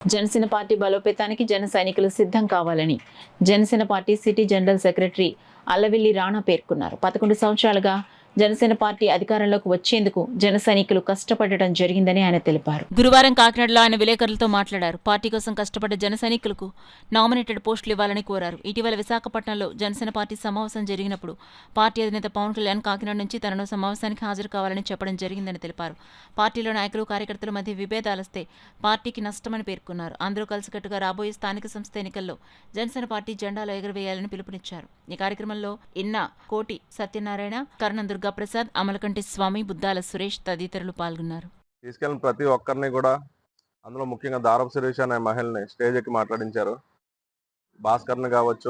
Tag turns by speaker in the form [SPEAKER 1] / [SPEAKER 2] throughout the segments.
[SPEAKER 1] Janasena party బలోపేతానికి జన సైనికులు సిద్ధం కావాలని Janasena party city general secretary Allavilli Rana పేర్కొన్నారు. 11 సంవత్సరాలుగా జనసేన పార్టీ అధికారంలోకి వచ్చేందుకు జన సైనికులు కష్టపడటం జరిగిందని ఆయన తెలిపారు. గురువారం కాకినాడలో ఆయన విలేకరులతో మాట్లాడారు. పార్టీ కోసం కష్టపడ్డ జన సైనికులకు నామినేటెడ్ పోస్టులు ఇవ్వాలని కోరారు. ఇటీవల విశాఖపట్నంలో జనసేన పార్టీ సమావేశం జరిగినప్పుడు పార్టీ అధినేత పవన్ కళ్యాణ్ కాకినాడ నుంచి తనను సమావేశానికి హాజరు కావాలని చెప్పడం జరిగిందని తెలిపారు. పార్టీలో నాయకులు కార్యకర్తల మధ్య విభేదాలొస్తే పార్టీకి నష్టమని పేర్కొన్నారు. అందరూ కలిసికట్టుగా రాబోయే స్థానిక సంస్థ ఎన్నికల్లో జనసేన పార్టీ జెండాలు ఎగురవేయాలని పిలుపునిచ్చారు. ఈ కార్యక్రమంలో ఇన్న కోటి సత్యనారాయణ, కర్ణం దుర్గాప్రసాద్, అమలకంటి స్వామి, బుద్దాల సురేష్ తదితరులు పాల్గొన్నారు.
[SPEAKER 2] తీసుకెళ్లిన ప్రతి ఒక్కరిని కూడా, అందులో ముఖ్యంగా దారపు సురేష్ అనే మహిళని స్టేజ్ ఎక్కి మాట్లాడించారు. భాస్కర్ని కావచ్చు,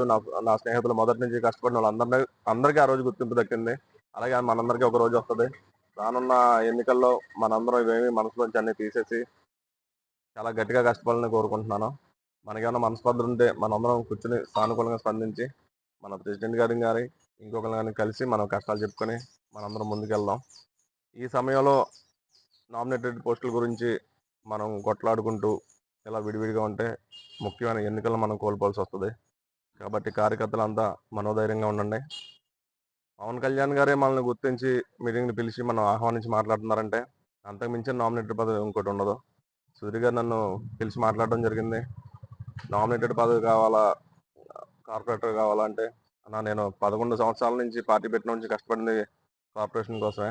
[SPEAKER 2] నా స్నేహితులు మొదటి నుంచి కష్టపడిన అందరికీ ఆ రోజు గుర్తింపు దక్కింది. అలాగే మనందరికీ ఒక రోజు వస్తుంది. రానున్న ఎన్నికల్లో మనందరం ఇవేమి మనసులోంచి అన్ని తీసేసి చాలా గట్టిగా కష్టపడాలని కోరుకుంటున్నాను. మనకేమైనా మనస్పర్ధలు ఉంటే మనందరం కూర్చుని సానుకూలంగా స్పందించి మన ప్రెసిడెంట్ గారి ఇంకొకరు కానీ కలిసి మనం కష్టాలు చెప్పుకొని మనందరం ముందుకెళ్దాం. ఈ సమయంలో నామినేటెడ్ పోస్టుల గురించి మనం కొట్లాడుకుంటూ ఇలా విడివిడిగా ఉంటే ముఖ్యమైన ఎన్నికలను మనం కోల్పోవాల్సి వస్తుంది. కాబట్టి కార్యకర్తలంతా మనోధైర్యంగా ఉండండి. పవన్ కళ్యాణ్ గారే మనల్ని గుర్తించి మీటింగ్ని పిలిచి మనం ఆహ్వానించి మాట్లాడుతున్నారంటే అంతకు మించిన నామినేటెడ్ పదవి ఇంకోటి ఉండదు. సుధీర్ గారు నన్ను పిలిచి మాట్లాడడం జరిగింది. నామినేటెడ్ పదవి కావాలా, కార్పొరేటర్ కావాలంటే నేను 11 సంవత్సరాల నుంచి పార్టీ పెట్టిన నుంచి కష్టపడింది కార్పొరేషన్ కోసమే.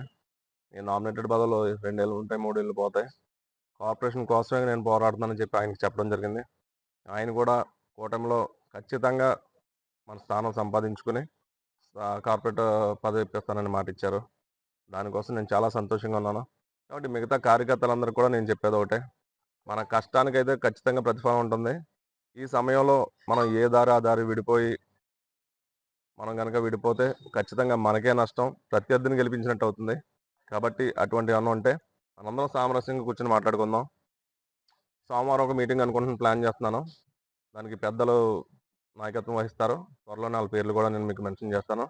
[SPEAKER 2] ఈ నామినేటెడ్ పదవులు 2 ఏళ్ళు ఉంటాయి, 3 ఏళ్ళు పోతాయి. కార్పొరేషన్ కోసమే నేను పోరాడుతున్నానని చెప్పి ఆయనకి చెప్పడం జరిగింది. ఆయన కూడా కూటమిలో ఖచ్చితంగా మన స్థానం సంపాదించుకుని కార్పొరేటర్ పదవి ఇప్పిస్తానని మాట ఇచ్చారు. దానికోసం నేను చాలా సంతోషంగా ఉన్నాను. కాబట్టి మిగతా కార్యకర్తలందరూ కూడా నేను చెప్పేది ఒకటే, మన కష్టానికైతే ఖచ్చితంగా ప్రతిఫలం ఉంటుంది. ఈ సమయంలో మనం ఏ దారి ఆ దారి విడిపోయి మనం కనుక విడిపోతే ఖచ్చితంగా మనకే నష్టం, ప్రత్యర్థిని గెలిపించినట్టు అవుతుంది. కాబట్టి అటువంటి ఏమన్నా ఉంటే మనందరం సామరస్యంగా కూర్చొని మాట్లాడుకుందాం. సోమవారం ఒక మీటింగ్ ప్లాన్ చేస్తున్నాను. దానికి పెద్దలు నాయకత్వం వహిస్తారు. త్వరలోనే వాళ్ళ పేర్లు కూడా నేను మీకు మెన్షన్ చేస్తాను.